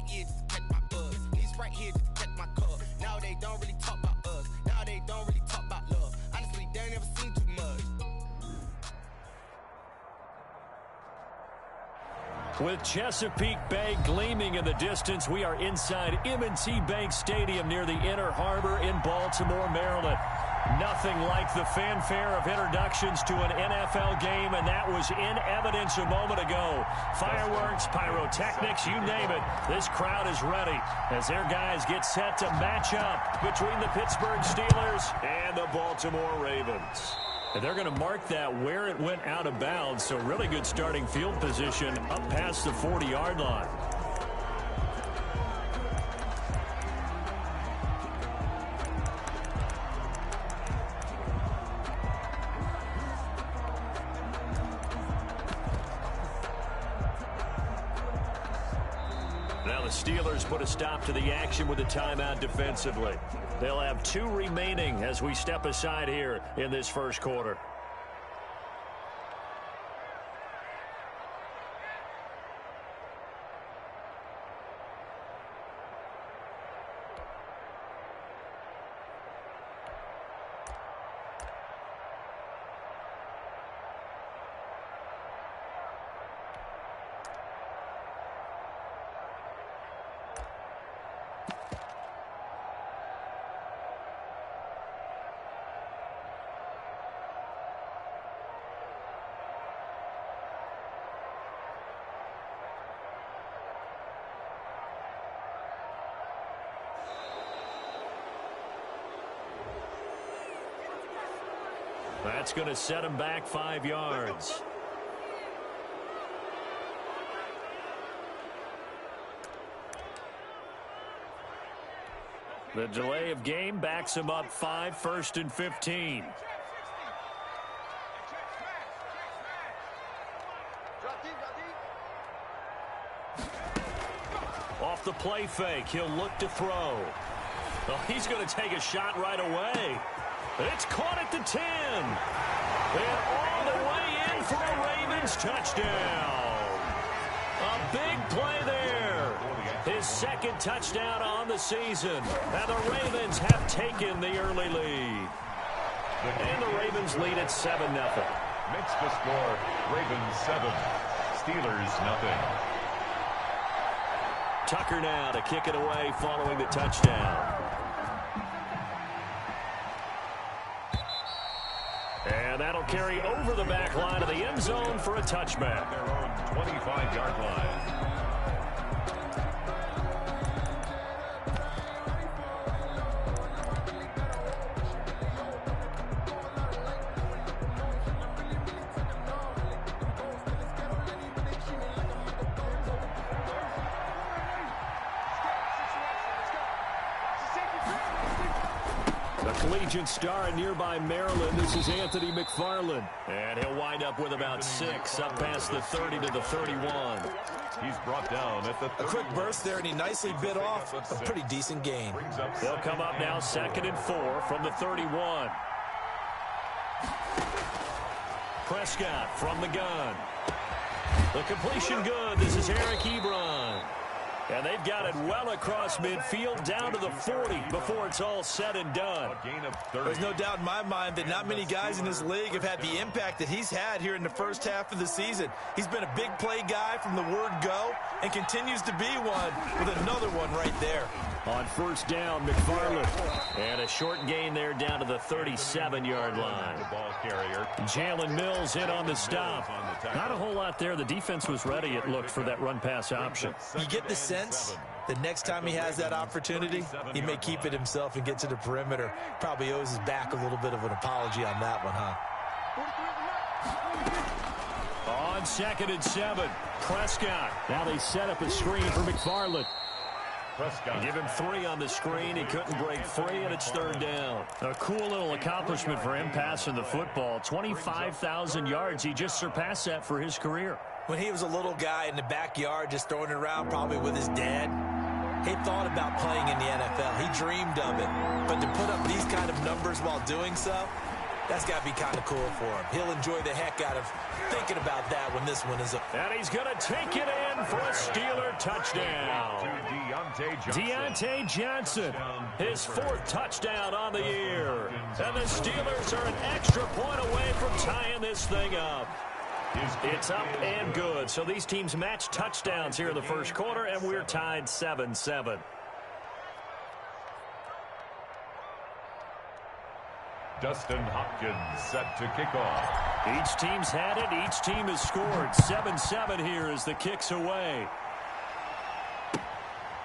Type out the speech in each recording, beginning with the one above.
right here just to catch my buzz. These right here just to catch my cup. Now they don't really talk about us. Now they don't really talk about love. Honestly, they ain't never seen too much. With Chesapeake Bay gleaming in the distance, we are inside M&T Bank Stadium near the Inner Harbor in Baltimore, Maryland. Nothing like the fanfare of introductions to an NFL game, and that was in evidence a moment ago. Fireworks, pyrotechnics, you name it. This crowd is ready as their guys get set to match up between the Pittsburgh Steelers and the Baltimore Ravens. And they're going to mark that where it went out of bounds, so really good starting field position up past the 40-yard line. Now the Steelers put a stop to the action with a timeout defensively. They'll have 2 remaining as we step aside here in this first quarter. That's going to set him back 5 yards. The delay of game backs him up 5, 1st and 15. Off the play fake, he'll look to throw. Well, he's going to take a shot right away. It's caught at the 10. And all the way in for a Ravens touchdown. A big play there. His second touchdown on the season. And the Ravens have taken the early lead. And the Ravens lead at 7-0. Makes the score Ravens 7, Steelers 0. Tucker now to kick it away following the touchdown. And that'll carry over the back line of the end zone for a touchback. Their own 25-yard line. Collegiate star in nearby Maryland. This is Anthony McFarland. And he'll wind up with about 6 up past the 30 to the 31. He's brought down at the 30. A quick burst there, and he nicely bit off a pretty decent gain. They'll come up now 2nd and 4 from the 31. Prescott from the gun. The completion good. This is Eric Ebron. And they've got it well across midfield down to the 40 before it's all said and done. There's no doubt in my mind that not many guys in this league have had the impact that he's had here in the first half of the season. He's been a big play guy from the word go and continues to be one with another one right there. On first down, McFarland. And a short gain there down to the 37-yard line. Jalen Mills in on the stop. Not a whole lot there. The defense was ready, it looked, for that run-pass option. You get the sense that next time he has that opportunity, he may keep it himself and get to the perimeter. Probably owes his back a little bit of an apology on that one, huh? On 2nd and 7, Prescott. Now they set up a screen for McFarland. Prescott. Give him 3 on the screen. He couldn't break free, and it's 3rd down. A cool little accomplishment for him passing the football. 25,000 yards. He just surpassed that for his career. When he was a little guy in the backyard just throwing it around probably with his dad, he thought about playing in the NFL. He dreamed of it. But to put up these kind of numbers while doing so, That's got to be kind of cool for him. He'll enjoy the heck out of thinking about that when this one is up. And he's going to take it in for a Steeler touchdown. Deontay Johnson, his 4th touchdown on the year. And the Steelers are an extra point away from tying this thing up. It's up and good. So these teams match touchdowns here in the first quarter, and we're tied 7-7. Dustin Hopkins set to kick off. Each team's had it. Each team has scored. 7-7 here as the kick's away.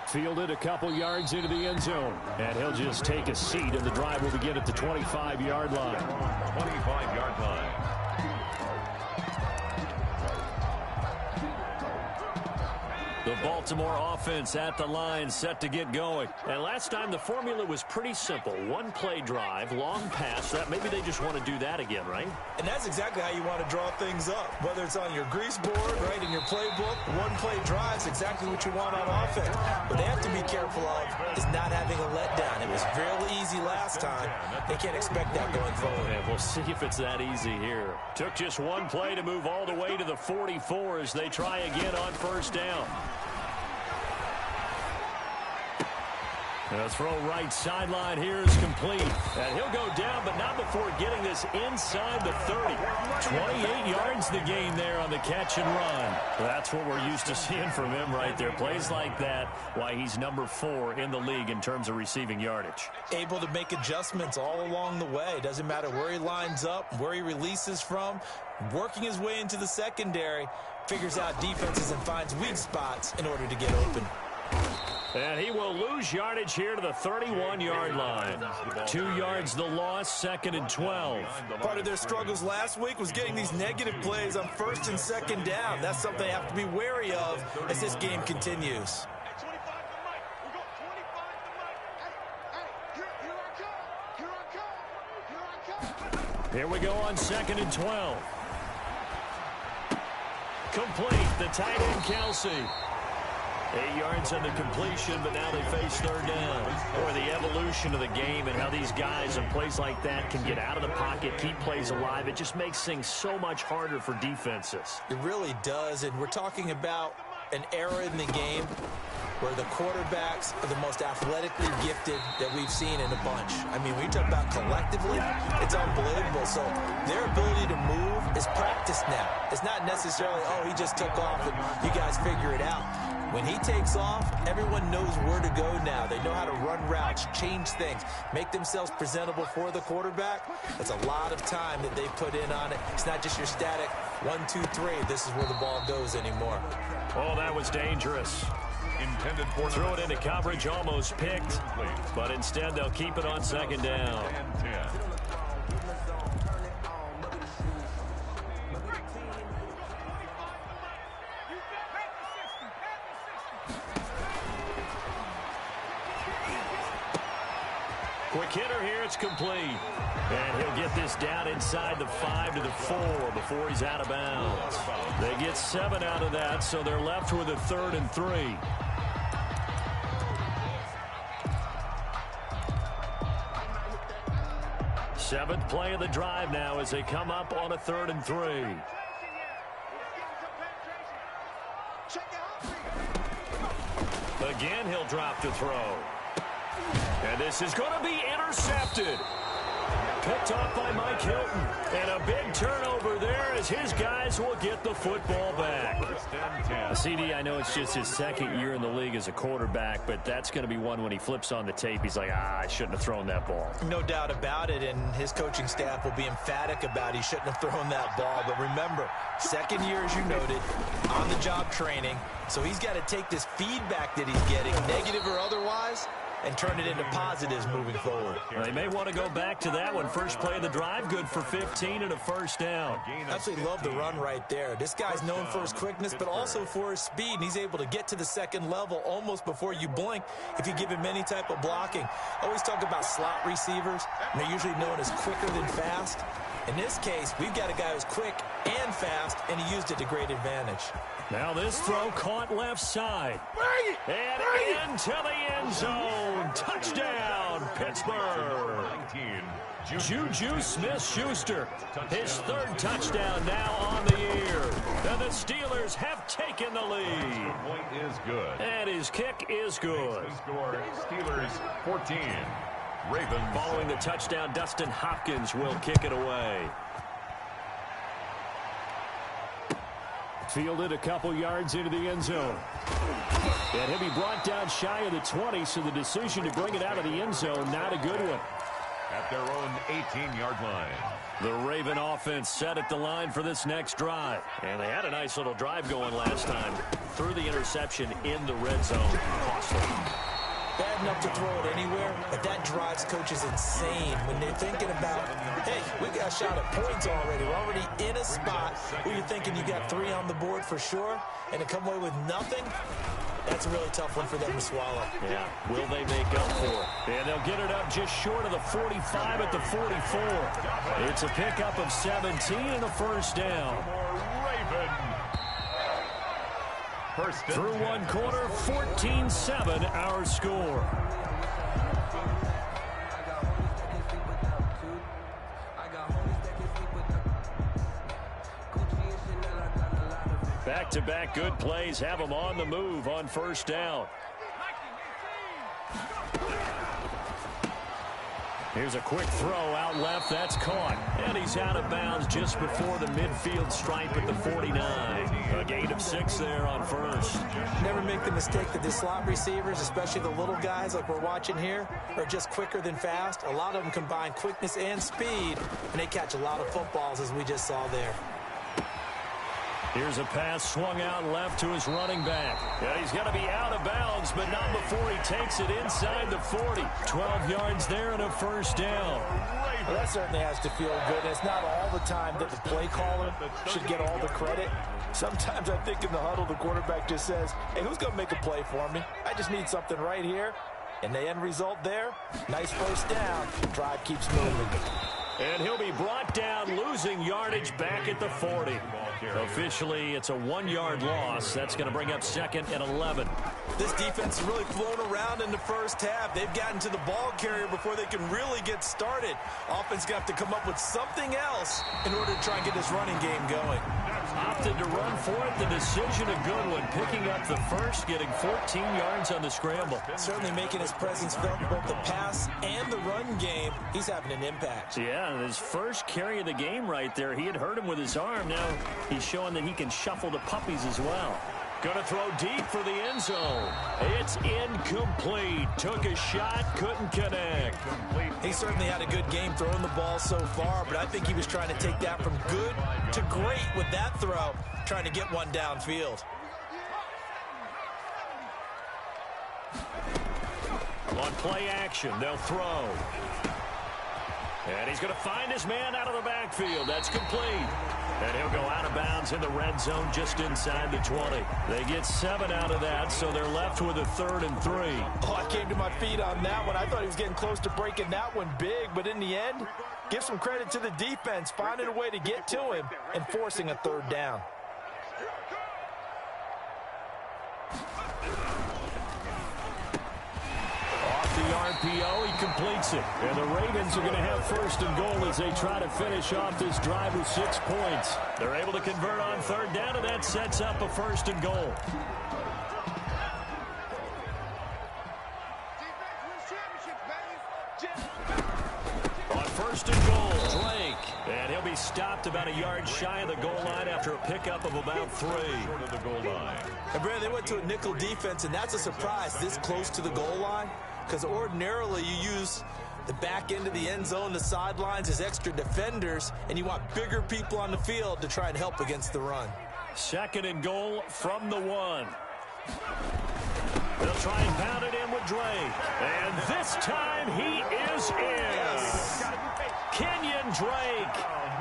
Fielded a couple yards into the end zone. And he'll just take a seat, and the drive will begin at the 25-yard line. 25-yard line. The Baltimore offense at the line, set to get going. And last time the formula was pretty simple. One-play drive, long pass. That maybe they just want to do that again, right? And that's exactly how you want to draw things up. Whether it's on your grease board, right, in your playbook, one-play drive is exactly what you want on offense. What they have to be careful of is not having a letdown. It was fairly easy last time. They can't expect that going forward. And we'll see if it's that easy here. Took just one play to move all the way to the 44 as they try again on first down. The throw right sideline here is complete. And he'll go down, but not before getting this inside the 30. 28 yards the gain there on the catch and run. That's what we're used to seeing from him right there. Plays like that, why he's number 4 in the league in terms of receiving yardage. Able to make adjustments all along the way. Doesn't matter where he lines up, where he releases from. Working his way into the secondary, figures out defenses and finds weak spots in order to get open. And he will lose yardage here to the 31-yard line. 2 yards the loss, 2nd and 12. Part of their struggles last week was getting these negative plays on 1st and 2nd down. That's something they have to be wary of as this game continues. Here we go on 2nd and 12. Complete, the tight end Kelsey. 8 yards on the completion, but now they face 3rd down. Boy, the evolution of the game and how these guys in plays like that can get out of the pocket, keep plays alive, it just makes things so much harder for defenses. It really does, and we're talking about an era in the game where the quarterbacks are the most athletically gifted that we've seen in a bunch. I mean, when you talk about collectively, it's unbelievable. So their ability to move is practiced now. It's not necessarily, oh, he just took off and you guys figure it out. When he takes off, everyone knows where to go now. They know how to run routes, change things, make themselves presentable for the quarterback. That's a lot of time that they put in on it. It's not just your static 1, 2, 3. This is where the ball goes anymore. Oh, that was dangerous. Intended for throw it into coverage, almost picked, but instead they'll keep it on 2nd down. Quick hitter here, it's complete. And he'll get this down inside the 5 to the 4 before he's out of bounds. They get 7 out of that, so they're left with a 3rd and 3. Seventh play of the drive now as they come up on a 3rd and 3. Again, he'll drop to throw. And this is going to be intercepted. Picked off by Mike Hilton. And a big turnover there as his guys will get the football back. CD, I know it's just his 2nd year in the league as a quarterback, but that's going to be one when he flips on the tape. He's like, I shouldn't have thrown that ball. No doubt about it, and his coaching staff will be emphatic about he shouldn't have thrown that ball. But remember, 2nd year, as you noted, on-the-job training. So he's got to take this feedback that he's getting, negative or otherwise, and turn it into positives moving forward. Well, they may want to go back to that one. First play of the drive, good for 15 and a 1st down. Absolutely love the run right there. This guy's known for his quickness, but also for his speed, and he's able to get to the 2nd level almost before you blink if you give him any type of blocking. I always talk about slot receivers, and they're usually known as quicker than fast. In this case, we've got a guy who's quick and fast, and he used it to great advantage. Now this throw caught left side. And into the end zone. zone. Touchdown, Pittsburgh. 19. Juju Smith-Schuster, his third touchdown now on the year. And the Steelers have taken the lead. Point is good. And his kick is good. The score, Steelers 14. Ravens. Following the touchdown, Dustin Hopkins will kick it away. Fielded a couple yards into the end zone. And he'll be brought down shy of the 20, so the decision to bring it out of the end zone, not a good one. At their own 18-yard line. The Raven offense set at the line for this next drive. And they had a nice little drive going last time. Threw the interception in the red zone. Costly. Bad enough to throw it anywhere, but that drives coaches insane when they're thinking about, hey, we got a shot at points already. We're already in a spot where you're thinking you got 3 on the board for sure, and to come away with nothing, that's a really tough one for them to swallow. Yeah, will they make up for it? And they'll get it up just short of the 45 at the 44. It's a pickup of 17 and a first down. Raven. First and Through 10. one quarter, 14-7 our score. Back-to-back good plays have them on the move on first down. Here's a quick throw out left. That's caught. And he's out of bounds just before the midfield stripe at the 49. A gain of 6 there on first. Never make the mistake that the slot receivers, especially the little guys like we're watching here, are just quicker than fast. A lot of them combine quickness and speed, and they catch a lot of footballs, as we just saw there. Here's a pass swung out left to his running back. Yeah, he's going to be out of bounds, but not before he takes it inside the 40. 12 yards there and a first down. Well, that certainly has to feel good. It's not all the time that the play caller should get all the credit. Sometimes I think in the huddle, the quarterback just says, hey, who's going to make a play for me? I just need something right here. And the end result there, nice first down. Drive keeps moving. And he'll be brought down, losing yardage back at the 40. Officially, it's a 1-yard loss. That's going to bring up 2nd and 11. This defense has really flown around in the first half. They've gotten to the ball carrier before they can really get started. Offense going to have to come up with something else in order to try and get this running game going. Opted to run for it. The decision a good one. Picking up the first, getting 14 yards on the scramble. Certainly making his presence felt in both the pass and the run game. He's having an impact. Yeah, his first carry of the game right there. He had hurt him with his arm. Now he's showing that he can shuffle the puppies as well. Going to throw deep for the end zone. It's incomplete. Took a shot, couldn't connect. He certainly had a good game throwing the ball so far, but I think he was trying to take that from good to great with that throw, trying to get one downfield. On play action, they'll throw. And he's going to find his man out of the backfield. That's complete. And he'll go out of bounds in the red zone just inside the 20. They get 7 out of that, so they're left with a 3rd and 3. Oh, I came to my feet on that one. I thought he was getting close to breaking that one big, but in the end, give some credit to the defense, finding a way to get to him and forcing a 3rd down. RPO, he completes it. And the Ravens are going to have 1st and goal as they try to finish off this drive with 6 points. They're able to convert on 3rd down, and that sets up a 1st and goal. On 1st and goal, Drake. And he'll be stopped about a yard shy of the goal line after a pickup of about 3. Short of the goal line. And Brad, they went to a nickel defense, and that's a surprise this close to the goal line, because ordinarily you use the back end of the end zone, the sidelines as extra defenders, and you want bigger people on the field to try and help against the run. 2nd and goal from the 1. They'll try and pound it in with Drake. And this time he is in. Yes. Kenyon Drake,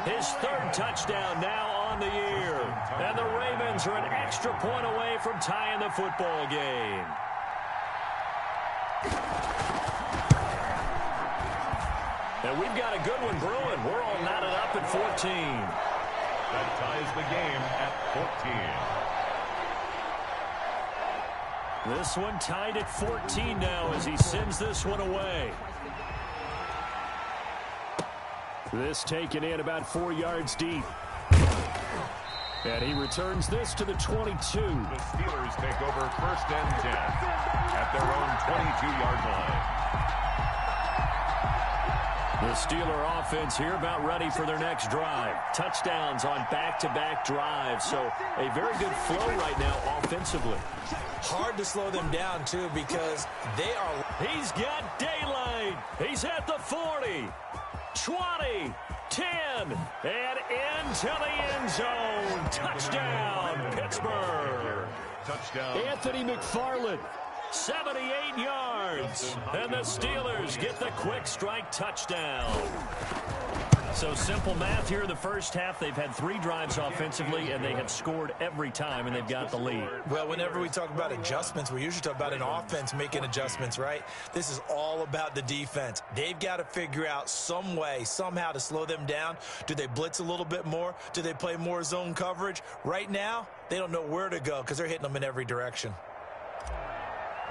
his 3rd touchdown now on the year. And the Ravens are an extra point away from tying the football game. And we've got a good one brewing. We're all knotted up at 14. That ties the game at 14. This one tied at 14 now as he sends this one away. This taken in about 4 yards deep. And he returns this to the 22. The Steelers take over 1st and 10 at their own 22-yard line. The Steeler offense here about ready for their next drive. Touchdowns on back-to-back drives, so a very good flow right now offensively. Hard to slow them down, too, because they are... He's got daylight. He's at the 40, 20, 10, and into the end zone. Touchdown, Pittsburgh. Touchdown. Anthony McFarland. 78 yards, and the Steelers get the quick strike touchdown. So simple math here in the first half. They've had 3 drives offensively, and they have scored every time, and they've got the lead. Well, whenever we talk about adjustments, we usually talk about an offense making adjustments, right? This is all about the defense. They've got to figure out some way, somehow to slow them down. Do they blitz a little bit more? Do they play more zone coverage? Right now, they don't know where to go because they're hitting them in every direction.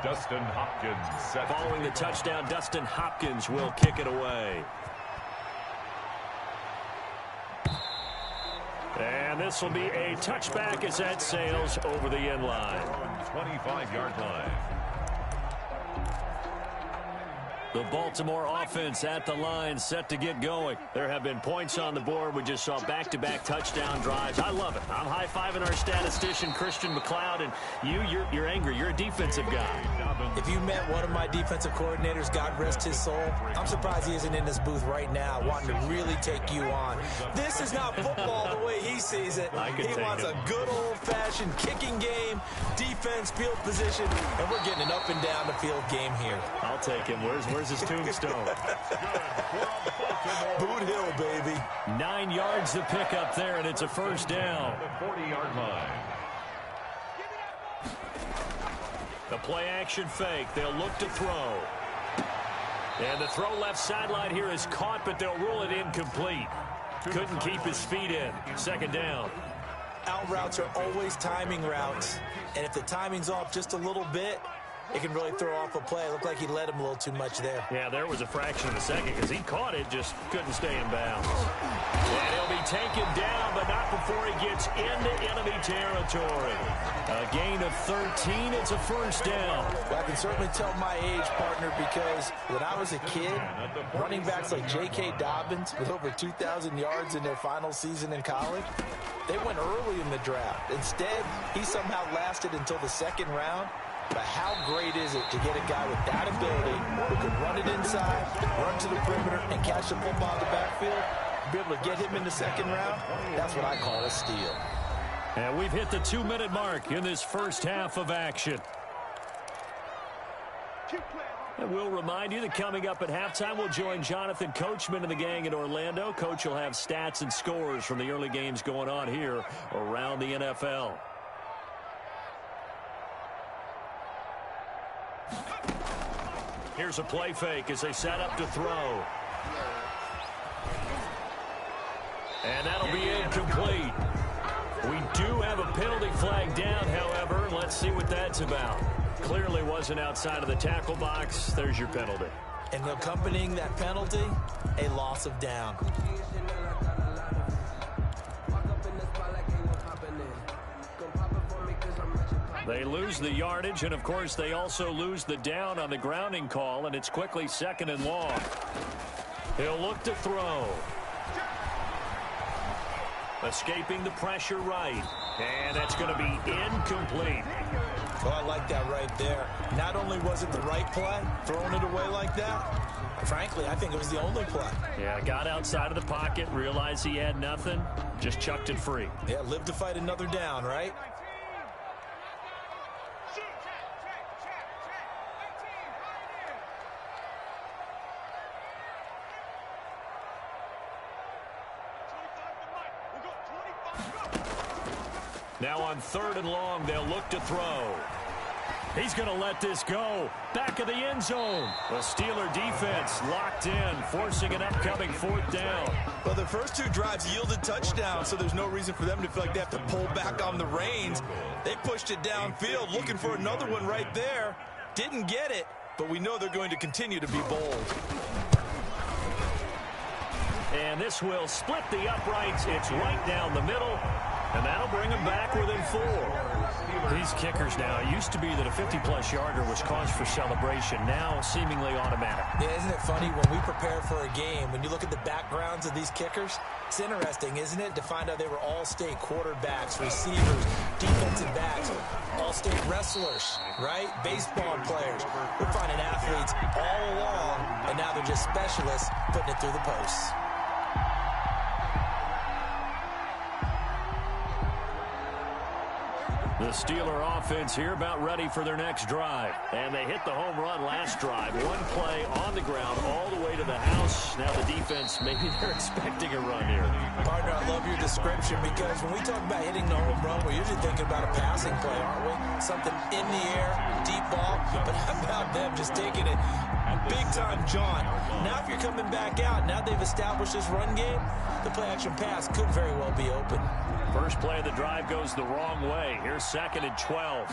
Dustin Hopkins set. Following the touchdown, Dustin Hopkins will kick it away. And this will be a touchback as that sails over the end line. 25-yard line. The Baltimore offense at the line, set to get going. There have been points on the board. We just saw back-to-back touchdown drives. I love it. I'm high-fiving our statistician, Christian McLeod, and you're angry. You're a defensive guy. If you met one of my defensive coordinators, God rest his soul, I'm surprised he isn't in this booth right now wanting to really take you on. This is not football the way he sees it. He wants a good old-fashioned kicking game, defense, field position, and we're getting an up-and-down-the-field game here. I'll take him. Where's his tombstone? Boot Hill, baby. 9 yards to pick up there, and it's a first down. The 40-yard line. The play-action fake. They'll look to throw. And the throw left sideline here is caught, but they'll rule it incomplete. Couldn't keep his feet in. Second down. Out routes are always timing routes, and if the timing's off just a little bit, it can really throw off a play. It looked like he led him a little too much there. Yeah, there was a fraction of a second because he caught it, just couldn't stay in bounds. And he'll be taken down, but not before he gets into enemy territory. A gain of 13, it's a first down. Well, I can certainly tell my age, partner, because when I was a kid, running backs like J.K. Dobbins with over 2,000 yards in their final season in college, they went early in the draft. Instead, he somehow lasted until the second round. But how great is it to get a guy with that ability who can run it inside, run to the perimeter, and catch the football in the backfield, be able to get him in the second round? That's what I call a steal. And we've hit the 2-minute mark in this first half of action. And we'll remind you that coming up at halftime, we'll join Jonathan Coachman and the gang in Orlando. Coach will have stats and scores from the early games going on here around the NFL. Here's a play fake as they set up to throw. And that'll be incomplete. We do have a penalty flag down, however. Let's see what that's about. Clearly wasn't outside of the tackle box. There's your penalty. And accompanying that penalty, a loss of down. They lose the yardage, and, of course, they also lose the down on the grounding call, and it's quickly second and long. He'll look to throw. Escaping the pressure right, and that's going to be incomplete. Oh, I like that right there. Not only was it the right play, throwing it away like that, frankly, I think it was the only play. Yeah, got outside of the pocket, realized he had nothing, just chucked it free. Yeah, live to fight another down, right? Now on 3rd and long, they'll look to throw. He's going to let this go. Back of the end zone. The Steeler defense locked in, forcing an upcoming 4th down. Well, the first 2 drives yielded touchdowns, so there's no reason for them to feel like they have to pull back on the reins. They pushed it downfield, looking for another one right there. Didn't get it, but we know they're going to continue to be bold. And this will split the uprights. It's right down the middle, and that'll bring them back within 4. These kickers now, it used to be that a 50-plus yarder was cause for celebration. Now seemingly automatic. Yeah, isn't it funny when we prepare for a game, when you look at the backgrounds of these kickers, it's interesting, isn't it, to find out they were all-state quarterbacks, receivers, defensive backs, all-state wrestlers, right? Baseball players. We're finding athletes all along, and now they're just specialists putting it through the posts. The Steeler offense here about ready for their next drive. And they hit the home run last drive. One play on the ground all the way to the house. Now the defense, maybe they're expecting a run here. Partner, I love your description because when we talk about hitting the home run, we're usually thinking about a passing play, aren't we? Something in the air, deep ball. But how about them just taking it big-time jaunt? Now if you're coming back out, now they've established this run game, the play-action pass could very well be open. First play of the drive goes the wrong way. Here's 2nd and 12.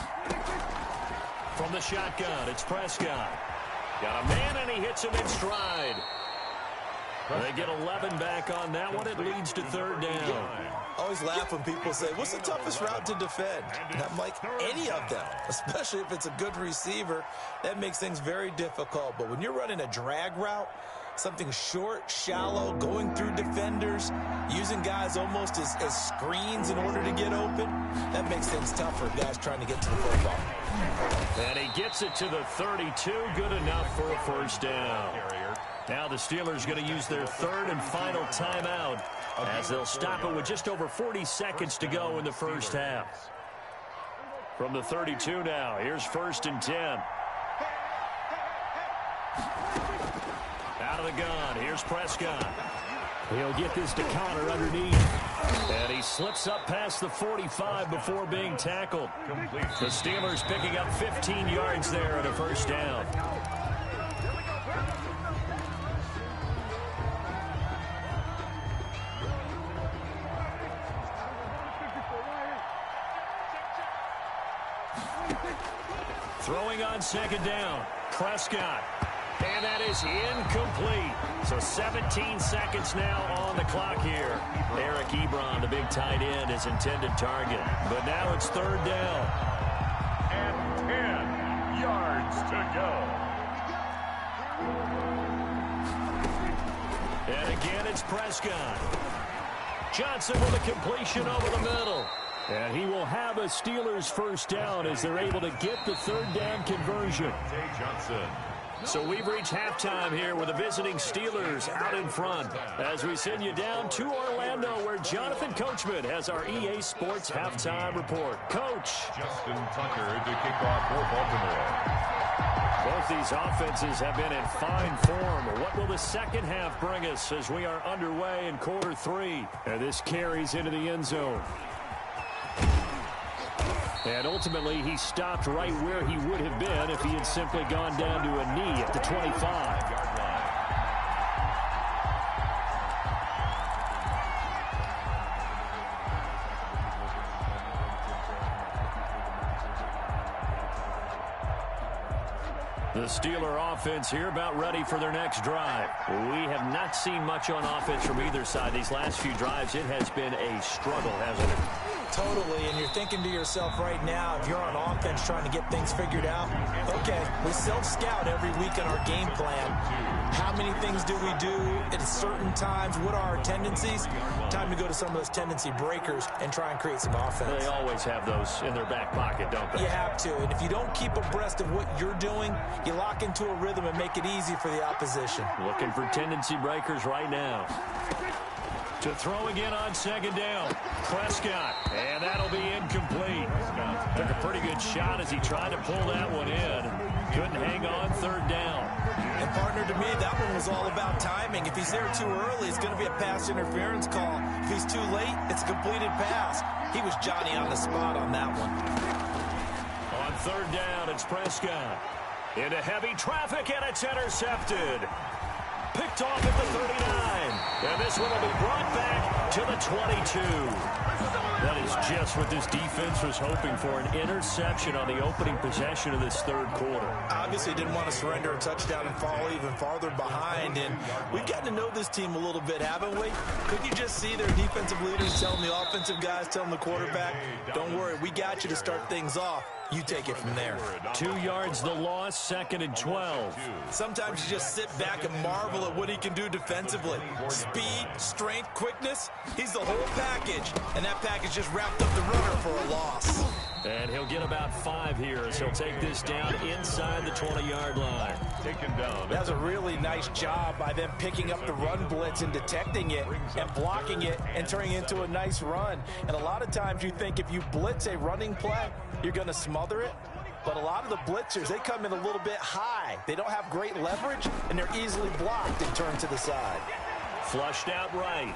From the shotgun, it's Prescott. Got a man, and he hits him in stride. They get 11 back on that one. It leads to 3rd down. I always laugh when people say, what's the toughest route to defend? And I'm like, any of them, especially if it's a good receiver. That makes things very difficult. But when you're running a drag route, something short, shallow, going through defenders, using guys almost as screens in order to get open, that makes things tough for guys trying to get to the football. And he gets it to the 32. Good enough for a 1st down. Now the Steelers going to use their 3rd and final timeout as they'll stop it with just over 40 seconds to go in the first half. From the 32 now, here's 1st and 10. Out of the gun, here's Prescott. He'll get this to Connor underneath. And he slips up past the 45 before being tackled. The Steelers picking up 15 yards there at a 1st down. Throwing on 2nd down, Prescott. And that is incomplete. So 17 seconds now on the clock here. Eric Ebron, the big tight end, his intended target. But now it's 3rd down. And 10 yards to go. And again, it's Prescott. Johnson with a completion over the middle. And he will have a Steelers 1st down as they're able to get the 3rd down conversion. Johnson. So we've reached halftime here with the visiting Steelers out in front as we send you down to Orlando where Jonathan Coachman has our EA Sports halftime report. Coach. Justin Tucker to kick off for Baltimore. Both these offenses have been in fine form. What will the second half bring us as we are underway in quarter 3? And this carries into the end zone. And ultimately, he stopped right where he would have been if he had simply gone down to a knee at the 25-yard line. The Steeler offense here about ready for their next drive. We have not seen much on offense from either side. These last few drives, it has been a struggle, hasn't it? Totally, and you're thinking to yourself right now, if you're on offense trying to get things figured out, okay, we self-scout every week in our game plan. How many things do we do at certain times? What are our tendencies? Time to go to some of those tendency breakers and try and create some offense. They always have those in their back pocket, don't they? You have to, and if you don't keep abreast of what you're doing, you lock into a rhythm and make it easy for the opposition. Looking for tendency breakers right now. To throw again on 2nd down. Prescott, and that'll be incomplete. Took a pretty good shot as he tried to pull that one in. Couldn't hang on 3rd down. And partner, to me, that one was all about timing. If he's there too early, it's going to be a pass interference call. If he's too late, it's a completed pass. He was Johnny on the spot on that one. On third down, it's Prescott. Into heavy traffic, and it's intercepted. Picked off at the 39. And this one will be brought back to the 22. That is just what this defense was hoping for, an interception on the opening possession of this third quarter. Obviously didn't want to surrender a touchdown and fall even farther behind. And we've gotten to know this team a little bit, haven't we? Couldn't you just see their defensive leaders telling the offensive guys, telling the quarterback, don't worry, we got you to start things off. You take it from there. 2 yards the loss, 2nd and 12. Sometimes you just sit back and marvel at what he can do defensively. Speed, strength, quickness, he's the whole package. And that package just wrapped up the runner for a loss. And he'll get about 5 here as he'll take this down inside the 20-yard line. Taken down. That's a really nice job by them picking up the run blitz and detecting it and blocking it and turning it into a nice run. And a lot of times you think if you blitz a running play, you're going to smother it. But a lot of the blitzers, they come in a little bit high. They don't have great leverage, and they're easily blocked and turned to the side. Flushed out right.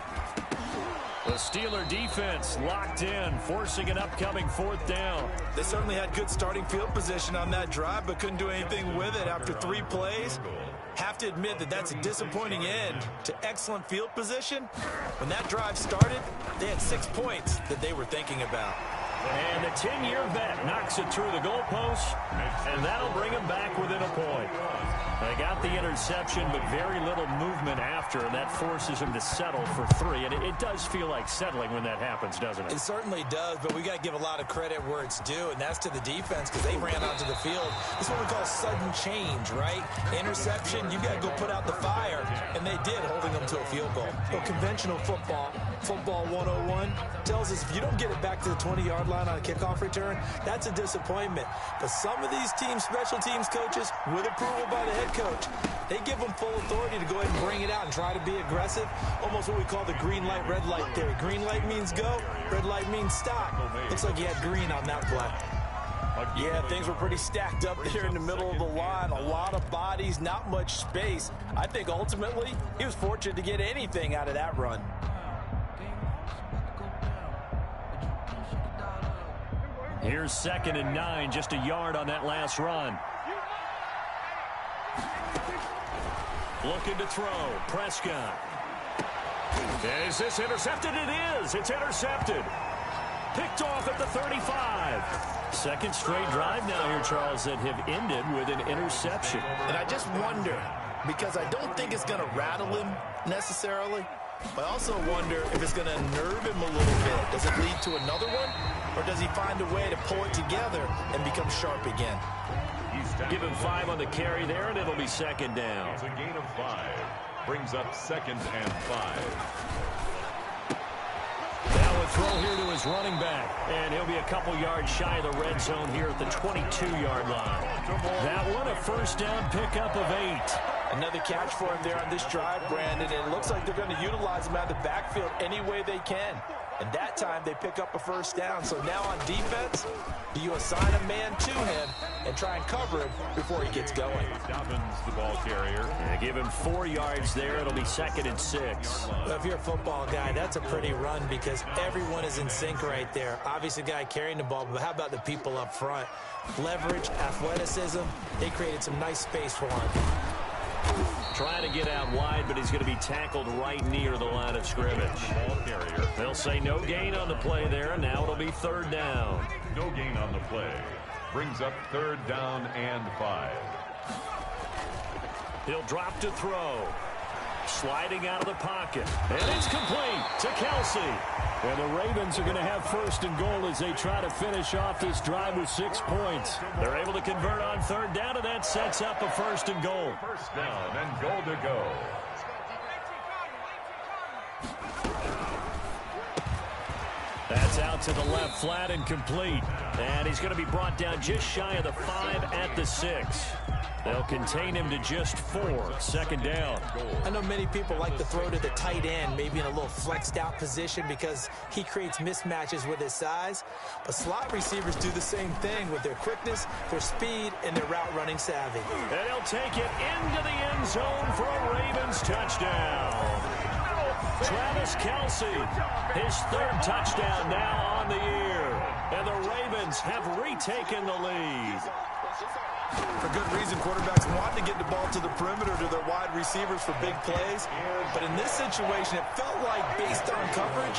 The Steeler defense locked in, forcing an upcoming 4th down. They certainly had good starting field position on that drive, but couldn't do anything with it after 3 plays. Have to admit that that's a disappointing end to excellent field position. When that drive started, they had 6 points that they were thinking about. And the 10-year vet knocks it through the goalpost, and that'll bring him back within a point. They got the interception, but very little movement after, and that forces him to settle for 3. And it does feel like settling when that happens, doesn't it? It certainly does, but we got to give a lot of credit where it's due, and that's to the defense because they ran onto the field. This is what we call sudden change, right? Interception, you got to go put out the fire, and they did, holding them to a field goal. So conventional football 101, tells us if you don't get it back to the 20-yard line on a kickoff return, that's a disappointment. But some of these teams, special teams coaches, with approval by the head coach, they give them full authority to go ahead and bring it out and try to be aggressive. Almost what we call the green light, red light theory. Green light means go, red light means stop. Looks like you had green on that play. Yeah, things were pretty stacked up there in the middle of the line. A lot of bodies, not much space. I think ultimately he was fortunate to get anything out of that run. Here's 2nd and 9, just a yard on that last run. Looking to throw, Prescott. Is this intercepted? It is. It's intercepted. Picked off at the 35. 2nd straight drive now here, Charles, that have ended with an interception. And I just wonder, because I don't think it's going to rattle him necessarily, but I also wonder if it's going to unnerve him a little bit. Does it lead to another one? Or does he find a way to pull it together and become sharp again? Give him 5 on the carry there, and it'll be 2nd down. It's a gain of 5. Brings up 2nd and 5. Now a throw here to his running back. And he'll be a couple yards shy of the red zone here at the 22-yard line. That one, a 1st down pickup of 8. Another catch for him there on this drive, Brandon. And it looks like they're going to utilize him out of the backfield any way they can. And that time they pick up a 1st down. So now on defense, do you assign a man to him and try and cover him before he gets going? Dobbins, the ball carrier. And give him 4 yards there. It'll be 2nd and 6. Well, if you're a football guy, that's a pretty run because everyone is in sync right there. Obviously, the guy carrying the ball, but how about the people up front? Leverage, athleticism, they created some nice space for him. Trying to get out wide, but he's going to be tackled right near the line of scrimmage. Ball carrier. They'll say no gain on the play there. Now it'll be 3rd down. No gain on the play. Brings up 3rd down and 5. He'll drop to throw. Sliding out of the pocket. And it's complete to Kelsey. And the Ravens are going to have 1st and goal as they try to finish off this drive with 6 points. They're able to convert on 3rd down, and that sets up a 1st and goal. 1st down and goal to go. That's out to the left, flat and complete. And he's going to be brought down just shy of the 5 at the 6. They'll contain him to just 4. 2nd down. I know many people like to throw to the tight end, maybe in a little flexed out position because he creates mismatches with his size. But slot receivers do the same thing with their quickness, their speed, and their route running savvy. And he'll take it into the end zone for a Ravens touchdown. Travis Kelce, his third touchdown now on the year. And the Ravens have retaken the lead. For good reason, quarterbacks want to get the ball to the perimeter to their wide receivers for big plays. But in this situation, it felt like, based on coverage,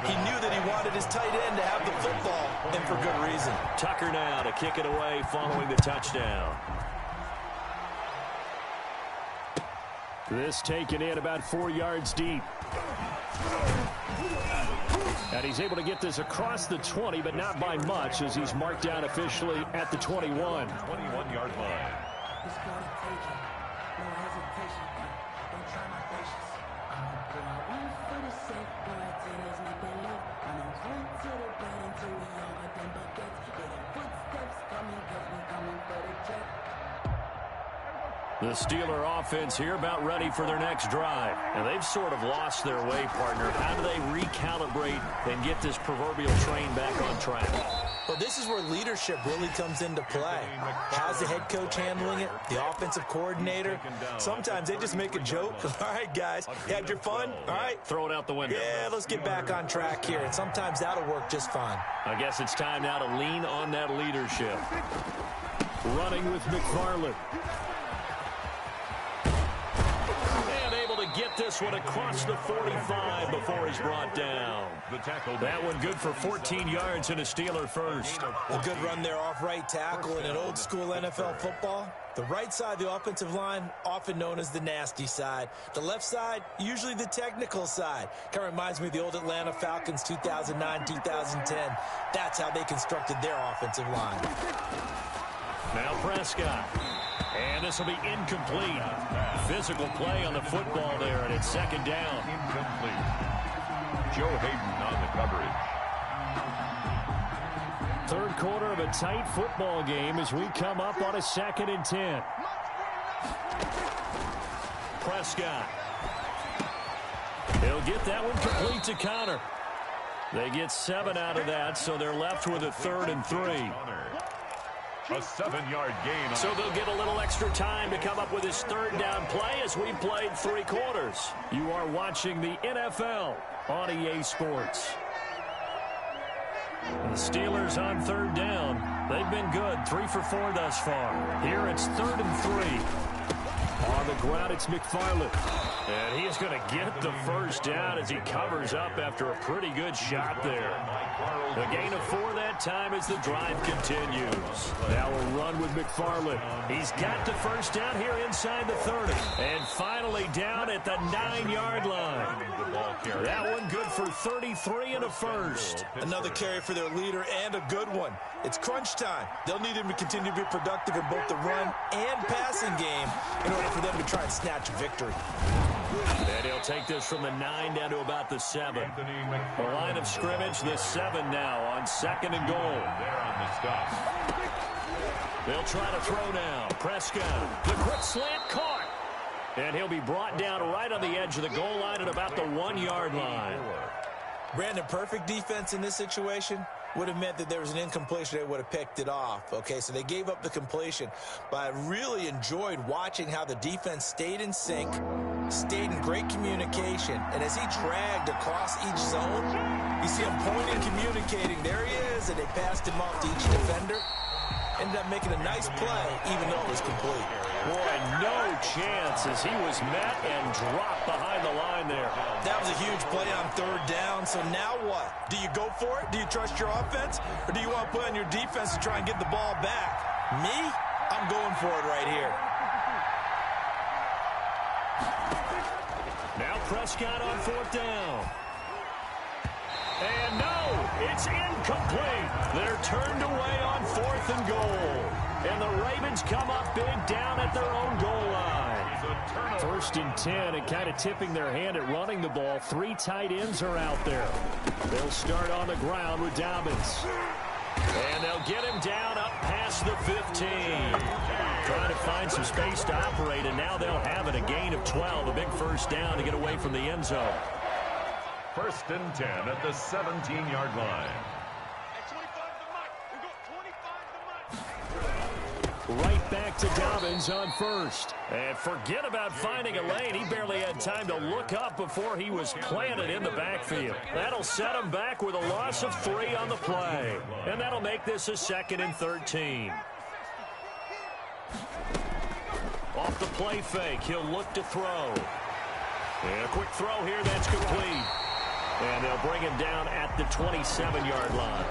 he knew that he wanted his tight end to have the football, and for good reason. Tucker now to kick it away following the touchdown. This taken in about 4 yards deep. And he's able to get this across the 20, but not by much, as he's marked down officially at the 21. 21-yard line. The Steeler offense here about ready for their next drive. And they've sort of lost their way, partner. How do they recalibrate and get this proverbial train back on track? Well, this is where leadership really comes into play. How's the head coach handling it? The offensive coordinator? Sometimes they just make a joke. All right, guys, you had your fun? All right. Throw it out the window. Yeah, let's get back on track here. And sometimes that'll work just fine. I guess it's time now to lean on that leadership. Running with McFarland. Get this one across the 45 before he's brought down. That one good for 14 yards and a Steeler first. A good run there off right tackle in an old school NFL football. The right side of the offensive line, often known as the nasty side. The left side, usually the technical side. Kind of reminds me of the old Atlanta Falcons 2009-2010. That's how they constructed their offensive line. Now Prescott. And this will be incomplete. Physical play on the football there, and it's second down. Incomplete. Joe Hayden on the coverage. Third quarter of a tight football game as we come up on a 2nd and 10. Prescott. He'll get that one complete to Connor. They get 7 out of that, so they're left with a 3rd and 3. A 7-yard gain. So they'll get a little extra time to come up with his 3rd down play as we played 3 quarters. You are watching the NFL on EA Sports. The Steelers on 3rd down. They've been good, 3 for 4 thus far. Here it's 3rd and 3. On the ground, it's McFarland. And he is going to get the first down as he covers up after a pretty good shot there. A gain of 4 that time as the drive continues. Now a run with McFarland. He's got the first down here inside the 30. And finally down at the 9-yard line. That one good for 33 and a first. Another carry for their leader and a good one. It's crunch time. They'll need him to continue to be productive in both the run and passing game in order for them to try and snatch a victory. And he'll take this from the 9 down to about the 7. The line of scrimmage, the 7 now on 2nd and goal. There on the stop. They'll try to throw now. Prescott, the quick slant caught. And he'll be brought down right on the edge of the goal line at about the 1-yard line. Brandon, perfect defense in this situation would have meant that there was an incompletion. They would have picked it off. Okay, so they gave up the completion. But I really enjoyed watching how the defense stayed in sync, stayed in great communication. And as he dragged across each zone, you see him pointing, communicating. There he is, and they passed him off to each defender. Ended up making a nice play, even though it was complete. Boy, no chance as he was met and dropped behind the line there. That was a huge play on 3rd down. So now what? Do you go for it? Do you trust your offense? Or do you want to put on your defense to try and get the ball back? Me? I'm going for it right here. Now Prescott on 4th down. And no, it's incomplete. They're turned away on 4th and goal. And the Ravens come up big down at their own goal line. 1st and 10, and kind of tipping their hand at running the ball. 3 tight ends are out there. They'll start on the ground with Dobbins. And they'll get him down up past the 15. Trying to find some space to operate, and now they'll have it. A gain of 12, a big first down to get away from the end zone. 1st and 10 at the 17-yard line. Right back to Dobbins on first. And forget about finding a lane. He barely had time to look up before he was planted in the backfield. That'll set him back with a loss of 3 on the play. And that'll make this a 2nd and 13. Off the play fake, he'll look to throw. And a quick throw here, that's complete. And they'll bring him down at the 27-yard line.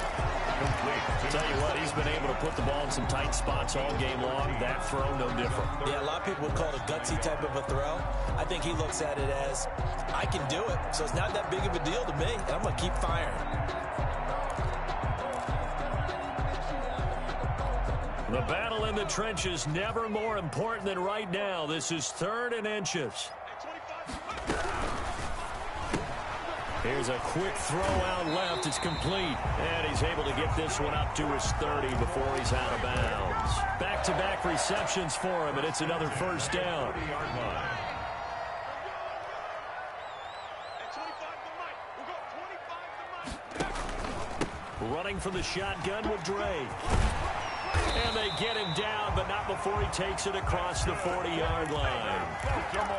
Tell you what, he's been able to put the ball in some tight spots all game long. That throw, no different. Yeah, a lot of people would call it a gutsy type of a throw. I think he looks at it as, I can do it, so it's not that big of a deal to me, and I'm going to keep firing. The battle in the trenches, never more important than right now. This is 3rd and inches. Here's a quick throw out left. It's complete. And he's able to get this one up to his 30 before he's out of bounds. Back-to-back receptions for him, and it's another first down. Running from the shotgun with Drake. And they get him down, but not before he takes it across the 40-yard line.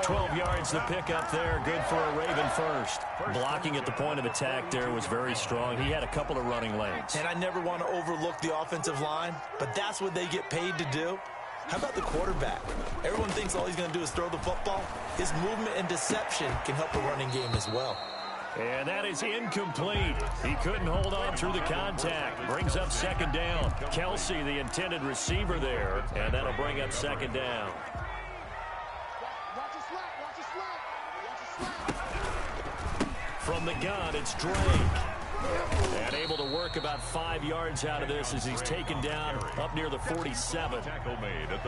12 yards to pick up there. Good for a Raven first. Blocking at the point of attack there was very strong. He had a couple of running lanes. And I never want to overlook the offensive line, but that's what they get paid to do. How about the quarterback? Everyone thinks all he's going to do is throw the football. His movement and deception can help the running game as well. And that is incomplete. He couldn't hold on through the contact. Brings up 2nd down. Kelsey, the intended receiver there, and that'll bring up 2nd down. From the gun, it's Drake. And able to work about 5 yards out of this as he's taken down up near the 47.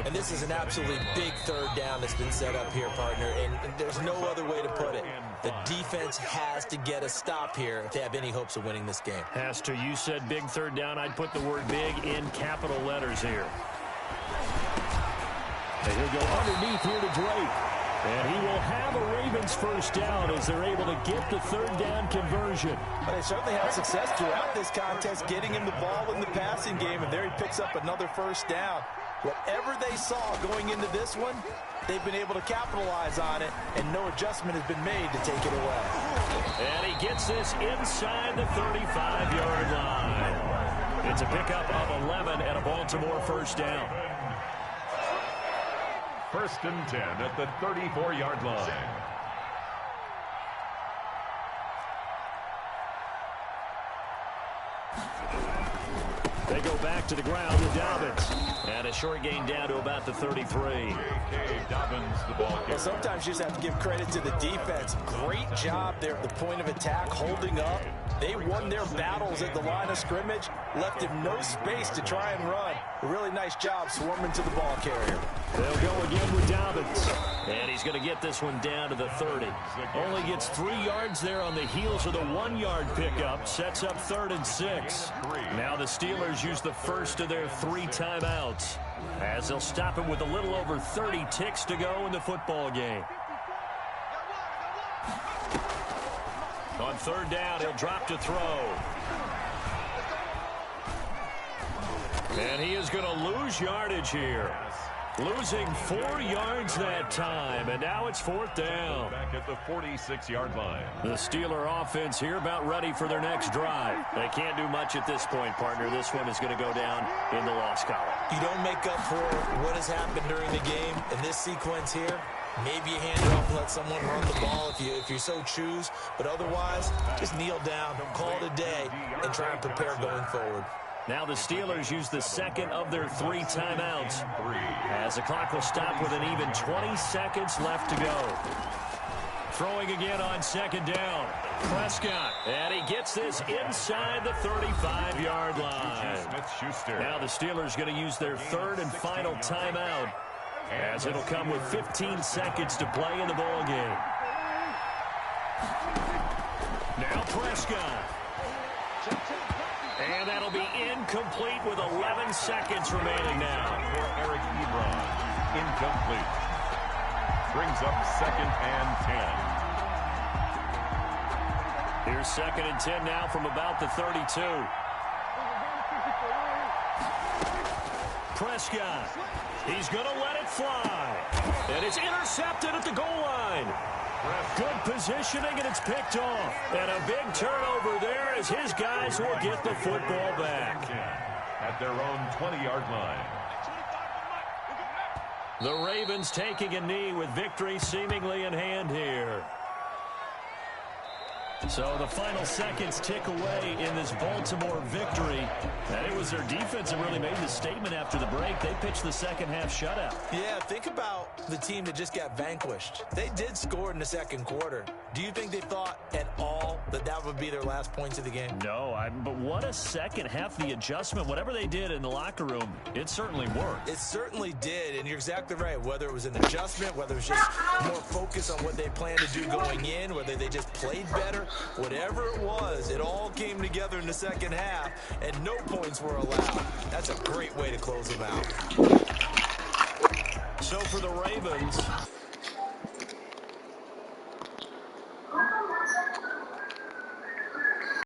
And this is an absolutely big 3rd down that's been set up here, partner, and there's no other way to put it. The defense has to get a stop here if they have any hopes of winning this game. Has to. You said big 3rd down. I'd put the word big in capital letters here. And he'll go underneath here to Drake. And he will have a Ravens first down as they're able to get the 3rd down conversion. But they certainly had success throughout this contest, getting him the ball in the passing game, and there he picks up another first down. Whatever they saw going into this one, they've been able to capitalize on it, and no adjustment has been made to take it away. And he gets this inside the 35-yard line. It's a pickup of 11 and a Baltimore first down. 1st and 10 at the 34-yard line. They go back to the ground with Dobbins. And a short gain down to about the 33. Dobbins, the ball carrier. Well, sometimes you just have to give credit to the defense. Great job there at the point of attack, holding up. They won their battles at the line of scrimmage, left him no space to try and run. A really nice job swarming to the ball carrier. They'll go again with Dobbins. And he's going to get this one down to the 30. Only gets 3 yards there on the heels of the 1-yard pickup. Sets up 3rd and 6. Now the Steelers use the first of their 3 timeouts, as they'll stop him with a little over 30 ticks to go in the football game. On 3rd down, he'll drop to throw. And he is going to lose yardage here. Losing 4 yards that time, and now it's 4th down. Back at the 46-yard line. The Steeler offense here about ready for their next drive. They can't do much at this point, partner. This one is going to go down in the loss column. You don't make up for what has happened during the game in this sequence here. Maybe you hand it off and let someone run the ball if you so choose. But otherwise, just kneel down, call it a day, and try and prepare going forward. Now the Steelers use the 2nd of their 3 timeouts, as the clock will stop with an even 20 seconds left to go. Throwing again on 2nd down. Prescott, and he gets this inside the 35-yard line. Now the Steelers going to use their 3rd and final timeout, as it'll come with 15 seconds to play in the ball game. Now Prescott. And that'll be incomplete with 11 seconds remaining now. For Eric Ebron, incomplete. Brings up 2nd and 10. Here's 2nd and 10 now from about the 32. Prescott. He's going to let it fly. And it's intercepted at the goal line. Good positioning, and it's picked off. And a big turnover there as his guys will get the football back. At their own 20-yard line. The Ravens taking a knee with victory seemingly in hand here. So the final seconds tick away in this Baltimore victory. And it was their defense that really made the statement after the break. They pitched the second half shutout. Yeah, think about the team that just got vanquished. They did score in the second quarter. Do you think they thought at all that that would be their last points of the game? No, but what a second half. The adjustment, whatever they did in the locker room, it certainly worked. It certainly did, and you're exactly right. Whether it was an adjustment, whether it was just more focus on what they planned to do going in, whether they just played better, whatever it was, it all came together in the second half, and no points were allowed. That's a great way to close them out. So for the Ravens,